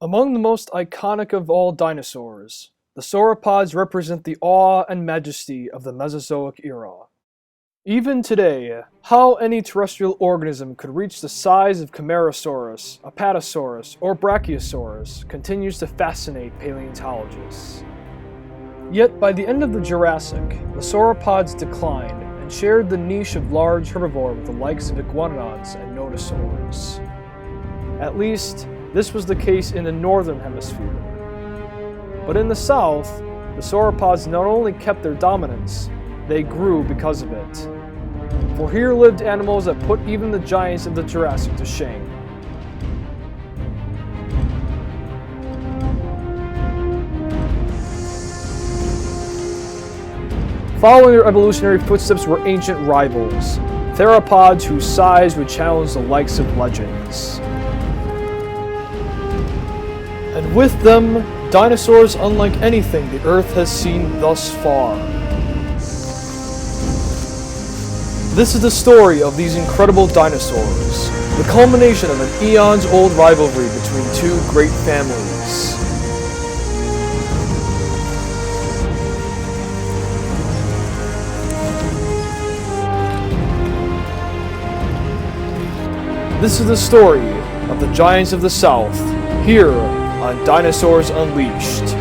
Among the most iconic of all dinosaurs, the sauropods represent the awe and majesty of the Mesozoic era. Even today, how any terrestrial organism could reach the size of Camarasaurus, Apatosaurus, or Brachiosaurus continues to fascinate paleontologists. Yet by the end of the Jurassic, the sauropods declined and shared the niche of large herbivore with the likes of iguanodonts and nodosaurs. At least, this was the case in the northern hemisphere. But in the south, the sauropods not only kept their dominance, they grew because of it. For here lived animals that put even the giants of the Jurassic to shame. Following their evolutionary footsteps were ancient rivals, theropods whose size would challenge the likes of legends. And with them, dinosaurs unlike anything the Earth has seen thus far. This is the story of these incredible dinosaurs, the culmination of an eons-old rivalry between two great families. This is the story of the giants of the South, here on Dinosaurs Unleashed.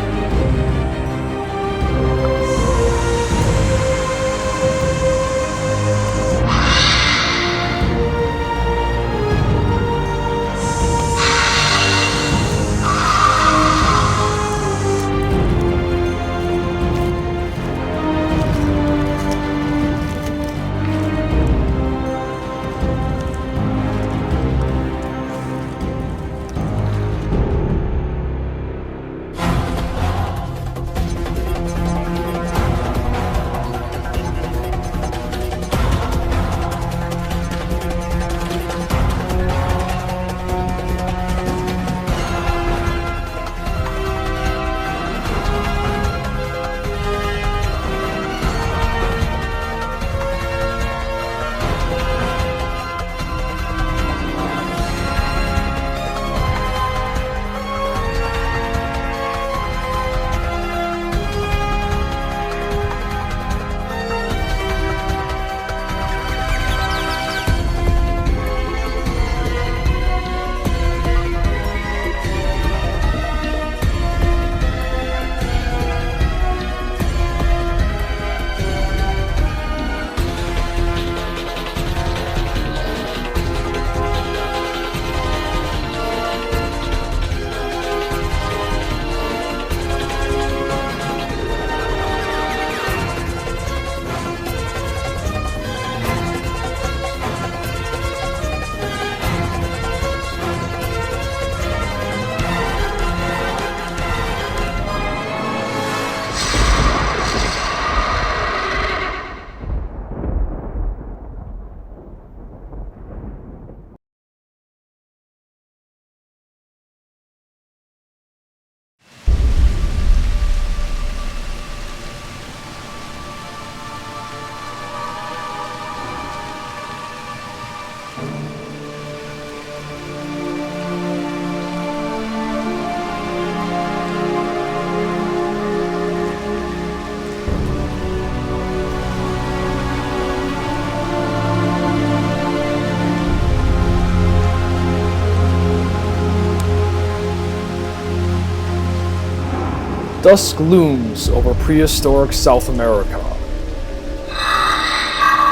Dusk looms over prehistoric South America.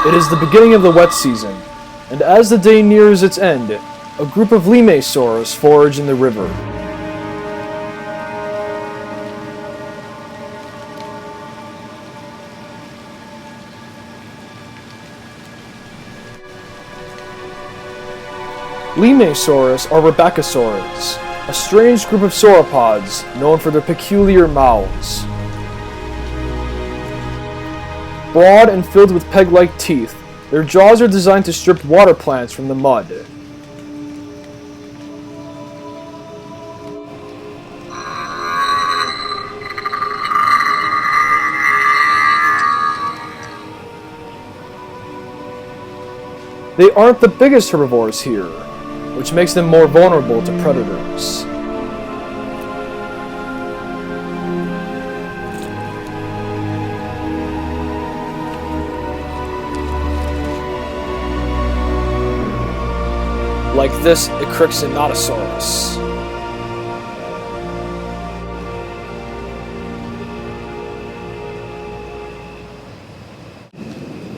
It is the beginning of the wet season, and as the day nears its end, a group of Limaysaurus forage in the river. Limaysaurus are Rebeccasaurids, a strange group of sauropods known for their peculiar mouths. Broad and filled with peg-like teeth, their jaws are designed to strip water plants from the mud. They aren't the biggest herbivores here, which makes them more vulnerable to predators. like this Ekrixinatosaurus.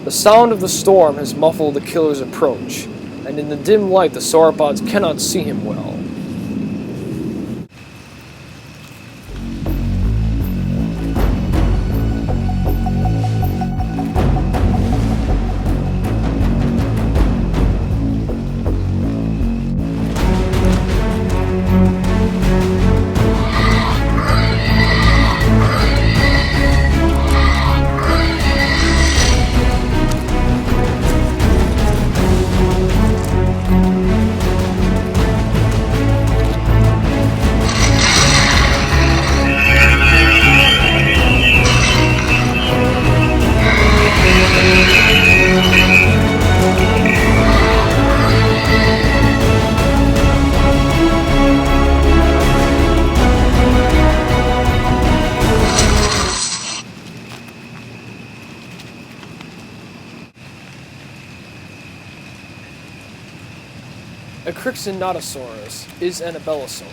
The sound of the storm has muffled the killer's approach, and in the dim light the sauropods cannot see him well. Ekrixinatosaurus is an abelisaur.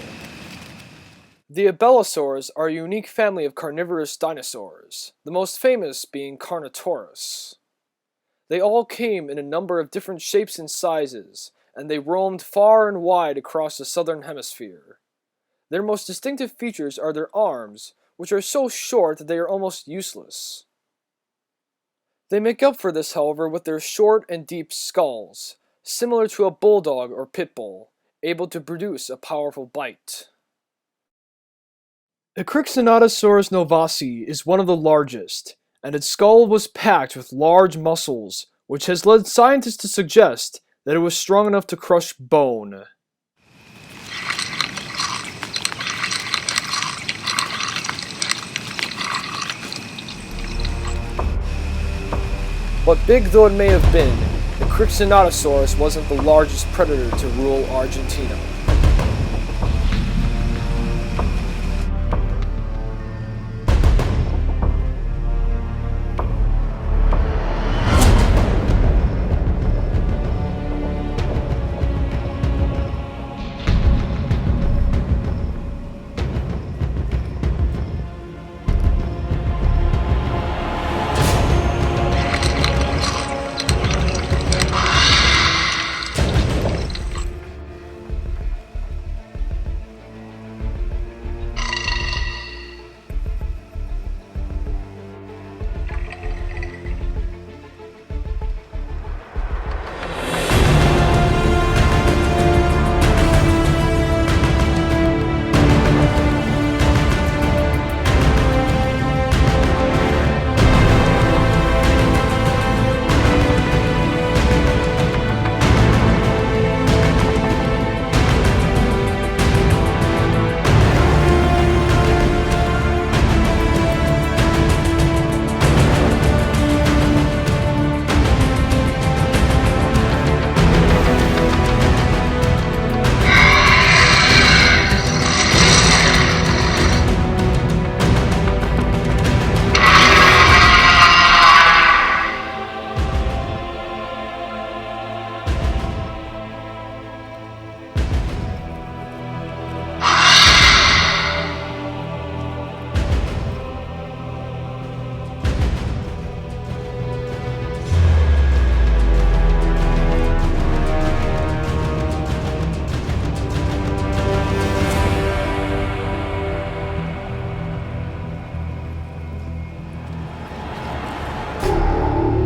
The abelisaurs are a unique family of carnivorous dinosaurs, the most famous being Carnotaurus. They all came in a number of different shapes and sizes, and they roamed far and wide across the southern hemisphere. Their most distinctive features are their arms, which are so short that they are almost useless. They make up for this, however, with their short and deep skulls, similar to a bulldog or pit bull, able to produce a powerful bite. Ekrixinatosaurus novasi is one of the largest, and its skull was packed with large muscles, which has led scientists to suggest that it was strong enough to crush bone. But big though it may have been, Ekrixinatosaurus wasn't the largest predator to rule Argentina.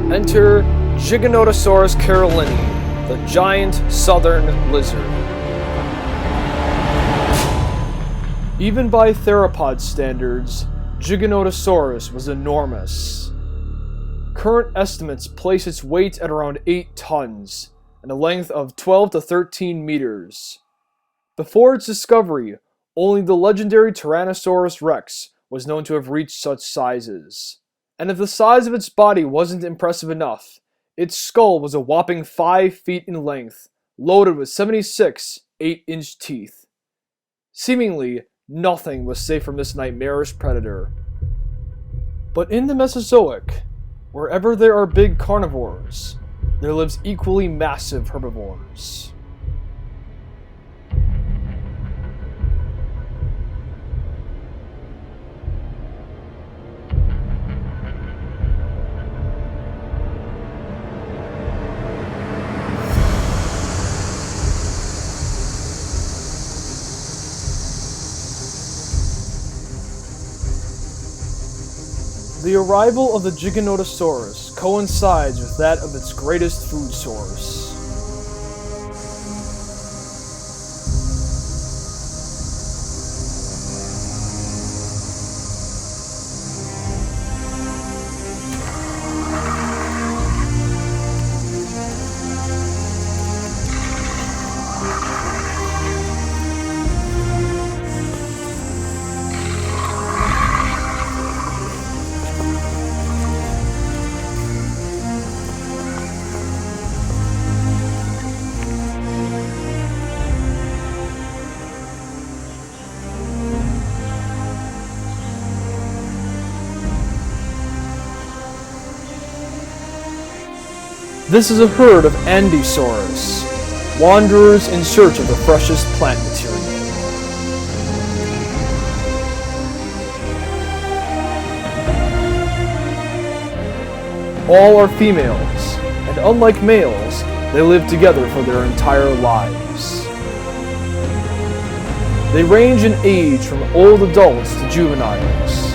Enter Giganotosaurus carolinii, the giant southern lizard. Even by Theropod standards, Giganotosaurus was enormous. Current estimates place its weight at around 8 tons, and a length of 12 to 13 meters. Before its discovery, only the legendary Tyrannosaurus rex was known to have reached such sizes. And if the size of its body wasn't impressive enough, its skull was a whopping 5 feet in length, loaded with 76 8-inch teeth. Seemingly, nothing was safe from this nightmarish predator. But in the Mesozoic, wherever there are big carnivores, there lives equally massive herbivores. The arrival of the Giganotosaurus coincides with that of its greatest food source. This is a herd of Andesaurus, wanderers in search of the freshest plant material. All are females, and unlike males, they live together for their entire lives. They range in age from old adults to juveniles.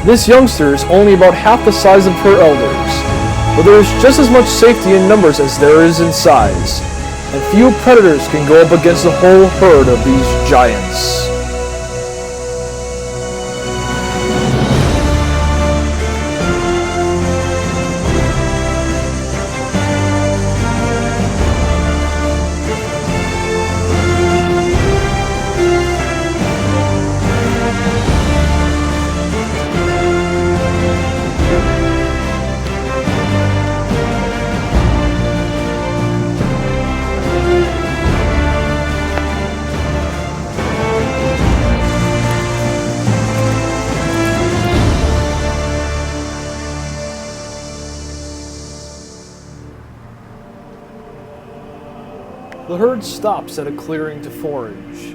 This youngster is only about half the size of her elders, but there is just as much safety in numbers as there is in size, and few predators can go up against the whole herd of these giants. The herd stops at a clearing to forage.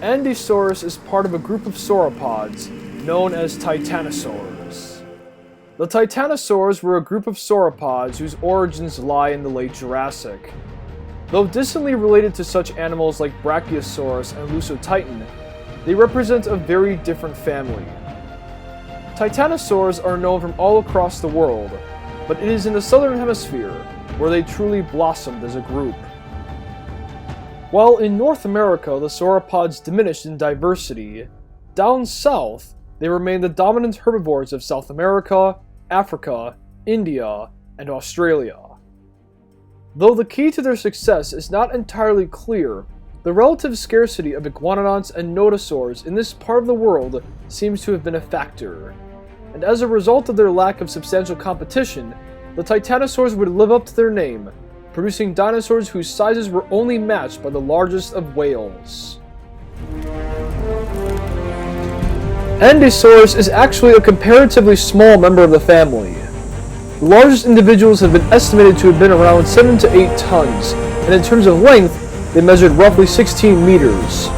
Andesaurus is part of a group of sauropods known as Titanosaurs. The Titanosaurs were a group of sauropods whose origins lie in the late Jurassic. Though distantly related to such animals like Brachiosaurus and Lusotitan, they represent a very different family. Titanosaurs are known from all across the world, but it is in the southern hemisphere where they truly blossomed as a group. While in North America the sauropods diminished in diversity, down south they remain the dominant herbivores of South America, Africa, India, and Australia. Though the key to their success is not entirely clear, the relative scarcity of iguanodonts and nodosaurs in this part of the world seems to have been a factor. And as a result of their lack of substantial competition, the Titanosaurs would live up to their name, producing dinosaurs whose sizes were only matched by the largest of whales. Andesaurus is actually a comparatively small member of the family. The largest individuals have been estimated to have been around 7 to 8 tons, and in terms of length, they measured roughly 16 meters.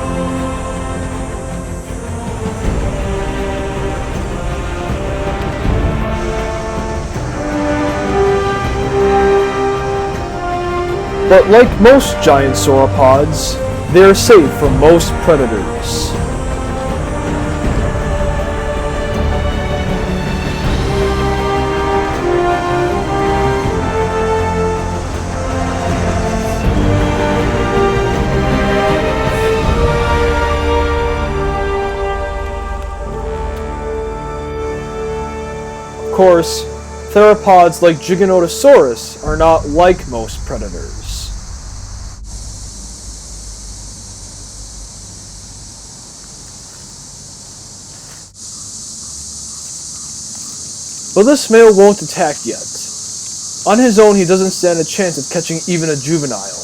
But like most giant sauropods, they are safe from most predators. Of course, theropods like Giganotosaurus are not like most predators. But this male won't attack yet. On his own, he doesn't stand a chance of catching even a juvenile.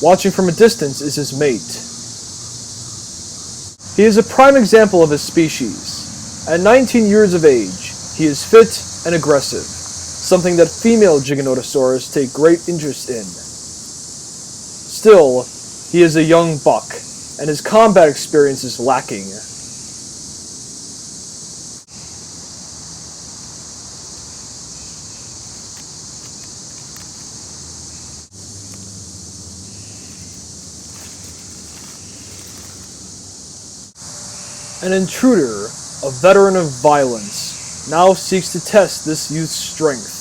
Watching from a distance is his mate. He is a prime example of his species. At 19 years of age, he is fit and aggressive, something that female Giganotosaurus take great interest in. Still, he is a young buck, and his combat experience is lacking. An intruder, a veteran of violence, now seeks to test this youth's strength.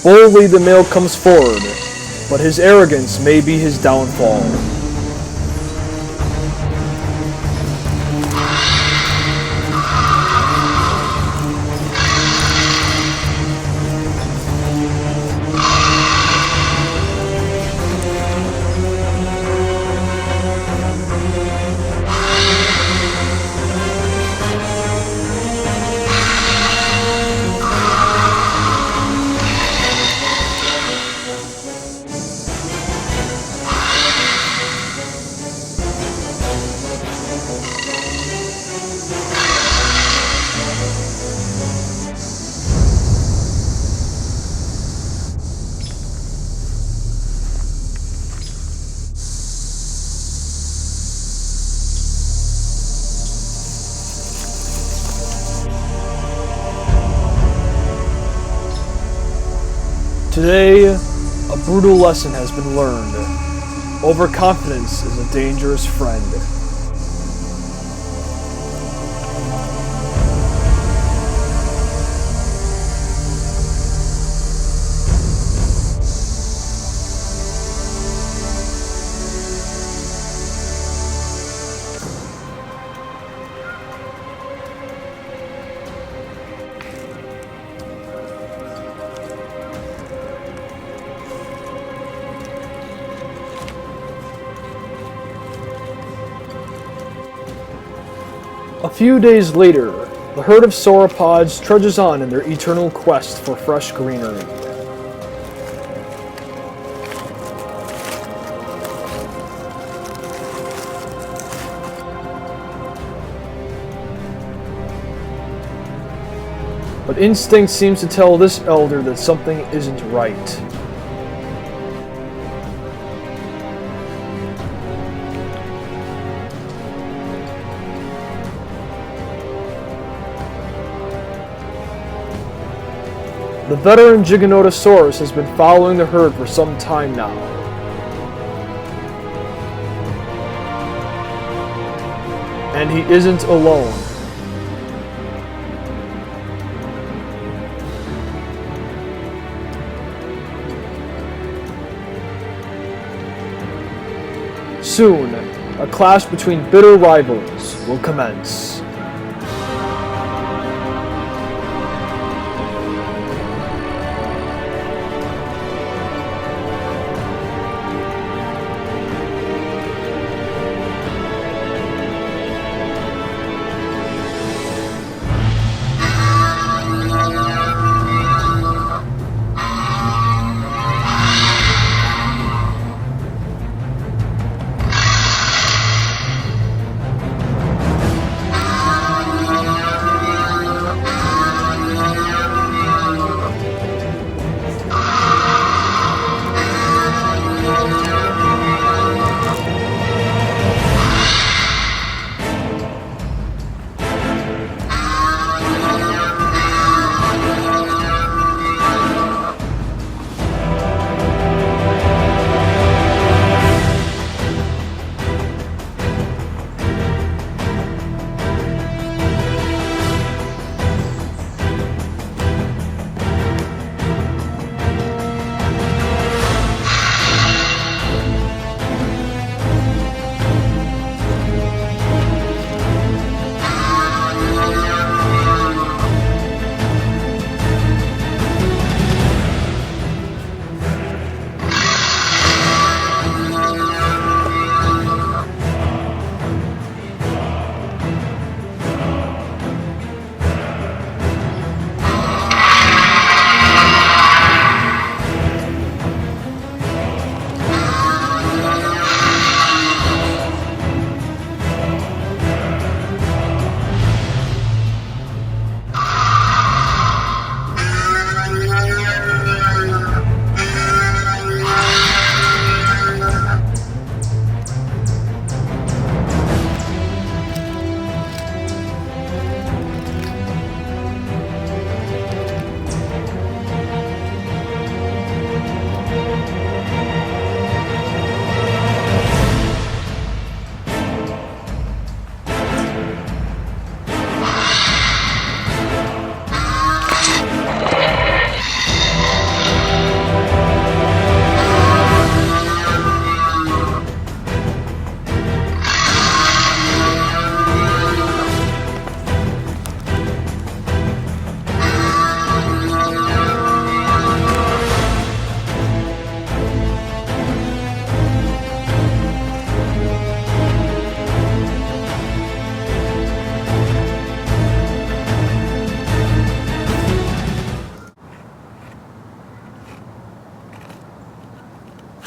Boldly the male comes forward, but his arrogance may be his downfall. Today, a brutal lesson has been learned. Overconfidence is a dangerous friend. A few days later, the herd of sauropods trudges on in their eternal quest for fresh greenery. But instinct seems to tell this elder that something isn't right. The veteran Giganotosaurus has been following the herd for some time now. And he isn't alone. Soon, a clash between bitter rivals will commence.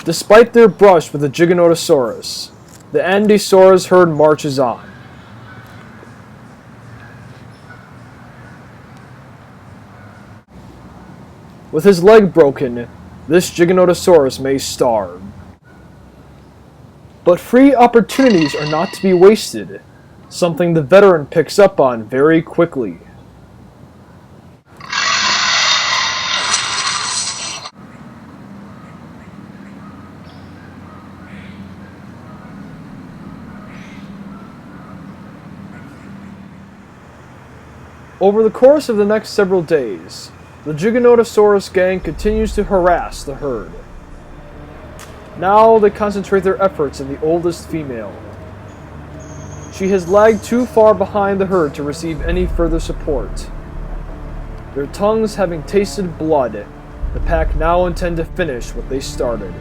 Despite their brush with the Giganotosaurus, the Andesaurus herd marches on. With his leg broken, this Giganotosaurus may starve. But free opportunities are not to be wasted, something the veteran picks up on very quickly. Over the course of the next several days, the Giganotosaurus gang continues to harass the herd. Now they concentrate their efforts on the oldest female. She has lagged too far behind the herd to receive any further support. Their tongues having tasted blood, the pack now intend to finish what they started.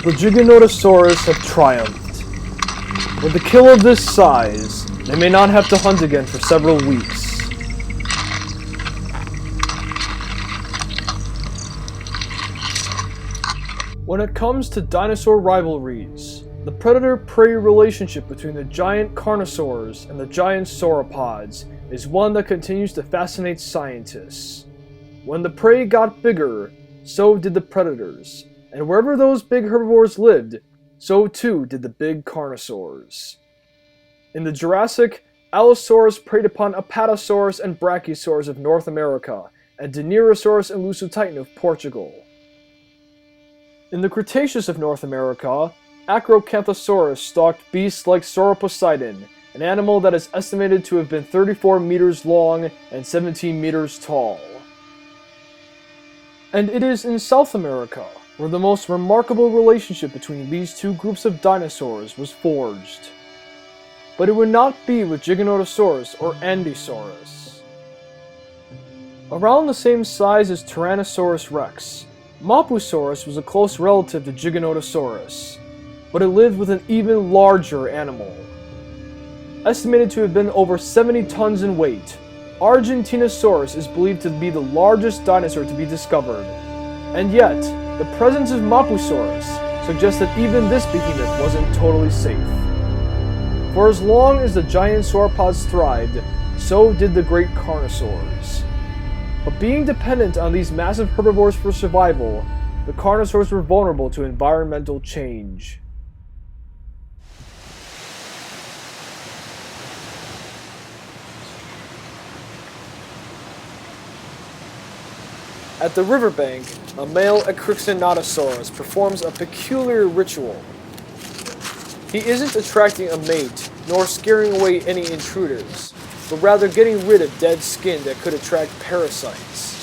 The Giganotosaurus have triumphed. With a kill of this size, they may not have to hunt again for several weeks. When it comes to dinosaur rivalries, the predator-prey relationship between the giant carnivores and the giant sauropods is one that continues to fascinate scientists. When the prey got bigger, so did the predators, and wherever those big herbivores lived, so too did the big carnivores. In the Jurassic, Allosaurus preyed upon Apatosaurus and Brachiosaurus of North America, and Dinosaurus and Lusatitan of Portugal. In the Cretaceous of North America, Ekrixinatosaurus stalked beasts like Sauroposeidon, an animal that is estimated to have been 34 meters long and 17 meters tall. And it is in South America where the most remarkable relationship between these two groups of dinosaurs was forged. But it would not be with Giganotosaurus or Andesaurus. Around the same size as Tyrannosaurus rex, Mapusaurus was a close relative to Giganotosaurus, but it lived with an even larger animal. Estimated to have been over 70 tons in weight, Argentinosaurus is believed to be the largest dinosaur to be discovered, and yet, the presence of Mapusaurus suggests that even this behemoth wasn't totally safe. For as long as the giant sauropods thrived, so did the great carnivores. But being dependent on these massive herbivores for survival, the carnivores were vulnerable to environmental change. At the riverbank, a male Ekrixinatosaurus performs a peculiar ritual. He isn't attracting a mate, nor scaring away any intruders, but rather getting rid of dead skin that could attract parasites.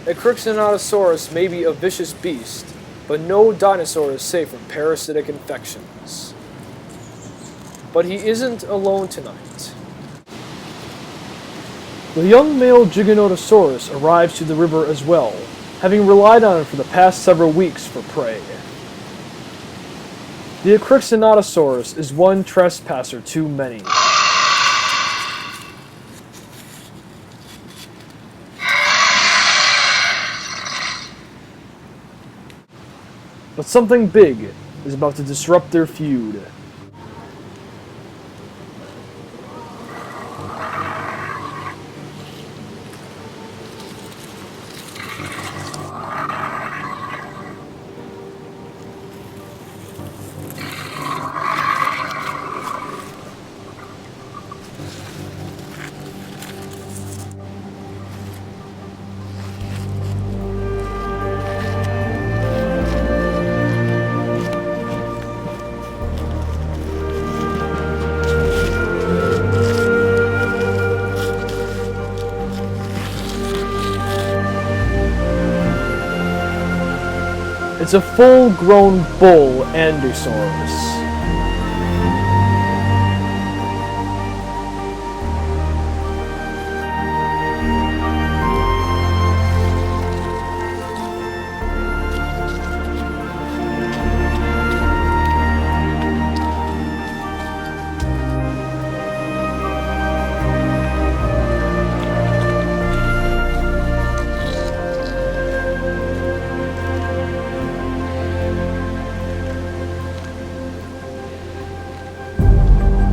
Ekrixinatosaurus may be a vicious beast, but no dinosaur is safe from parasitic infections. But he isn't alone tonight. The young male Giganotosaurus arrives to the river as well, having relied on it for the past several weeks for prey. The Ekrixinatosaurus is one trespasser too many. But something big is about to disrupt their feud. It's a full-grown bull Andesaurus.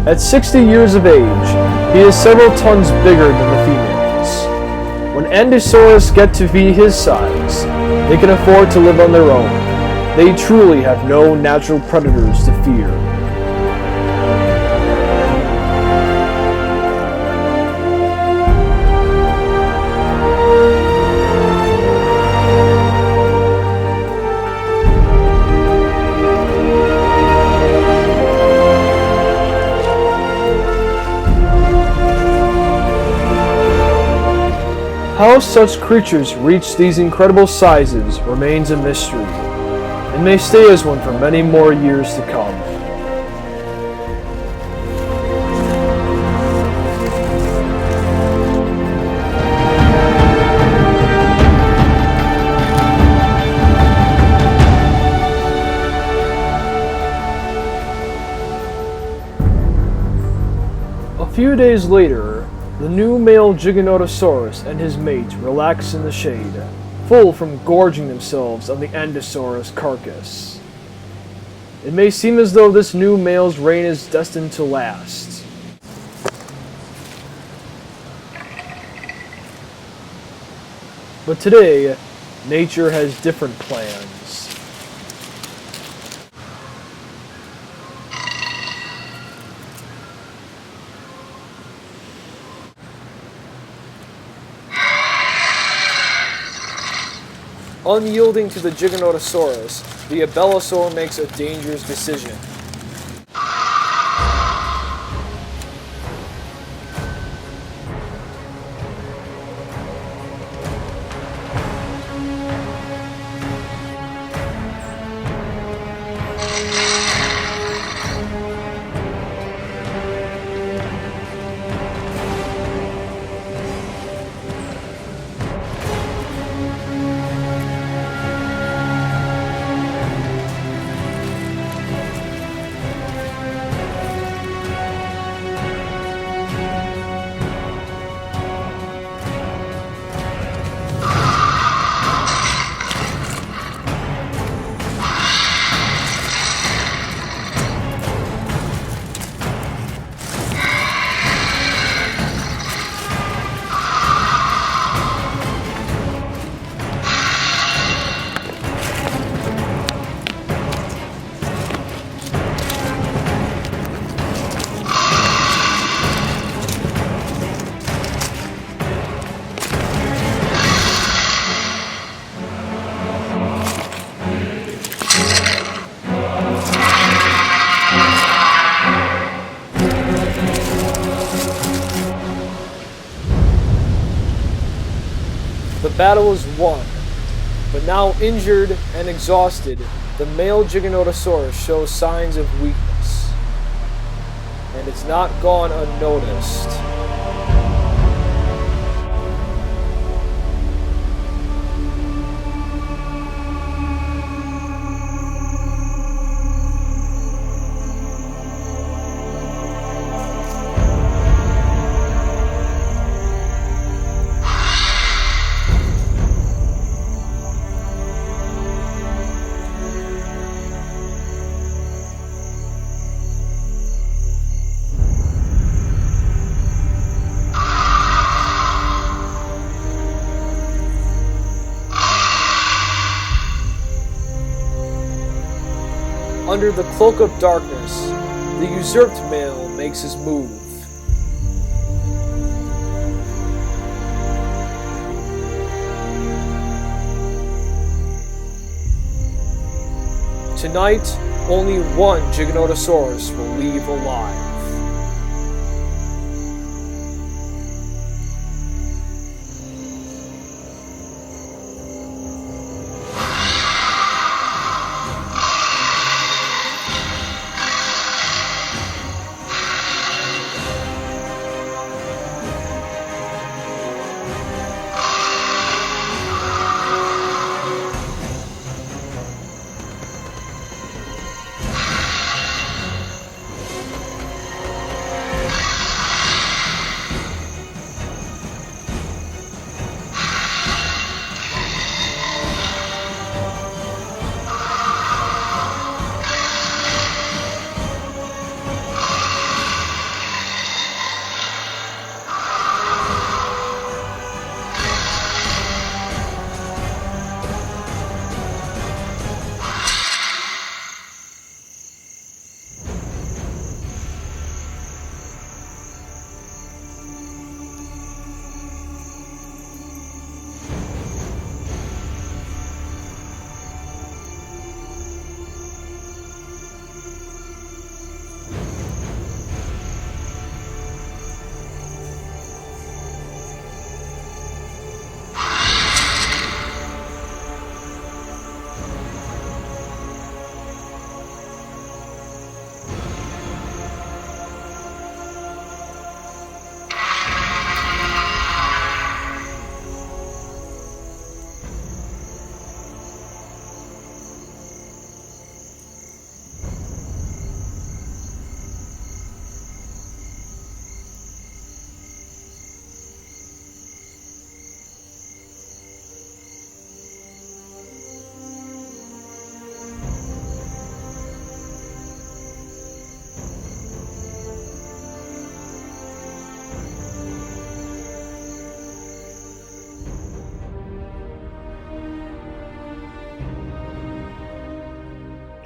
At 60 years of age, he is several tons bigger than the females. When Andesaurus get to be his size, they can afford to live on their own. They truly have no natural predators to fear. How such creatures reach these incredible sizes remains a mystery, and may stay as one for many more years to come. A few days later, the new male Giganotosaurus and his mate relax in the shade, full from gorging themselves on the Andesaurus carcass. It may seem as though this new male's reign is destined to last. But today, nature has different plans. Unyielding to the Giganotosaurus, the Abelisaur makes a dangerous decision. The battle is won, but now injured and exhausted, the male Giganotosaurus shows signs of weakness, and it's not gone unnoticed. Under the cloak of darkness, the usurped male makes his move. Tonight, only one Giganotosaurus will leave alive.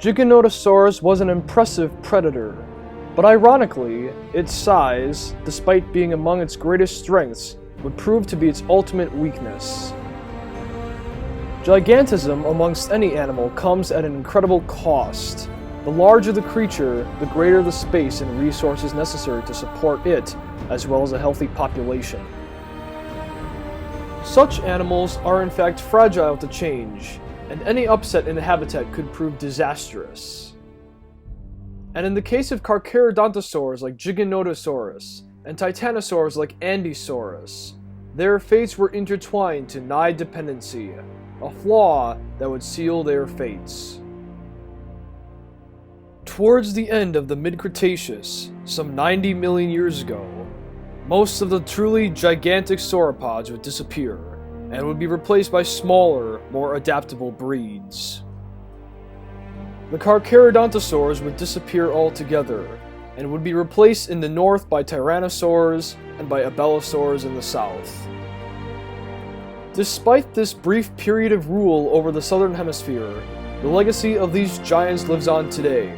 Giganotosaurus was an impressive predator, but ironically, its size, despite being among its greatest strengths, would prove to be its ultimate weakness. Gigantism amongst any animal comes at an incredible cost. The larger the creature, the greater the space and resources necessary to support it, as well as a healthy population. Such animals are in fact fragile to change, and any upset in the habitat could prove disastrous. And in the case of carcharodontosaurs like Giganotosaurus, and titanosaurs like Andesaurus, their fates were intertwined to nigh dependency, a flaw that would seal their fates. Towards the end of the mid-Cretaceous, some 90 million years ago, most of the truly gigantic sauropods would disappear, and would be replaced by smaller, more adaptable breeds. The carcharodontosaurs would disappear altogether, and would be replaced in the north by tyrannosaurs and by abelisaurs in the south. Despite this brief period of rule over the southern hemisphere, the legacy of these giants lives on today.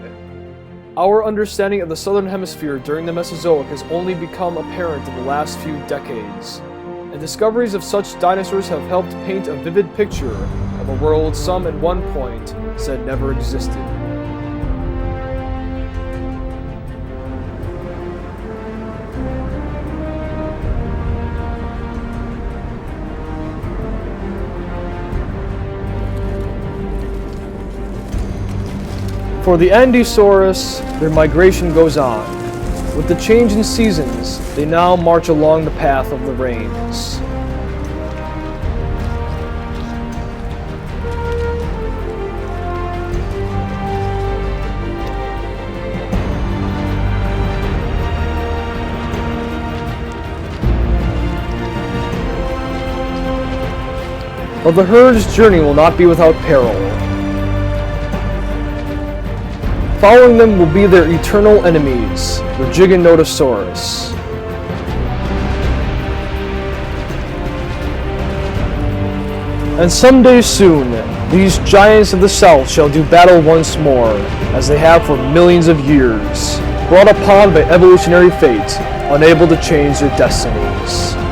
Our understanding of the southern hemisphere during the Mesozoic has only become apparent in the last few decades, and discoveries of such dinosaurs have helped paint a vivid picture of a world some at one point said never existed. For the Andesaurus, their migration goes on. With the change in seasons, they now march along the path of the rains. But the herd's journey will not be without peril. Following them will be their eternal enemies, the Giganotosaurus. And someday soon, these giants of the south shall do battle once more, as they have for millions of years, brought upon by evolutionary fate, unable to change their destinies.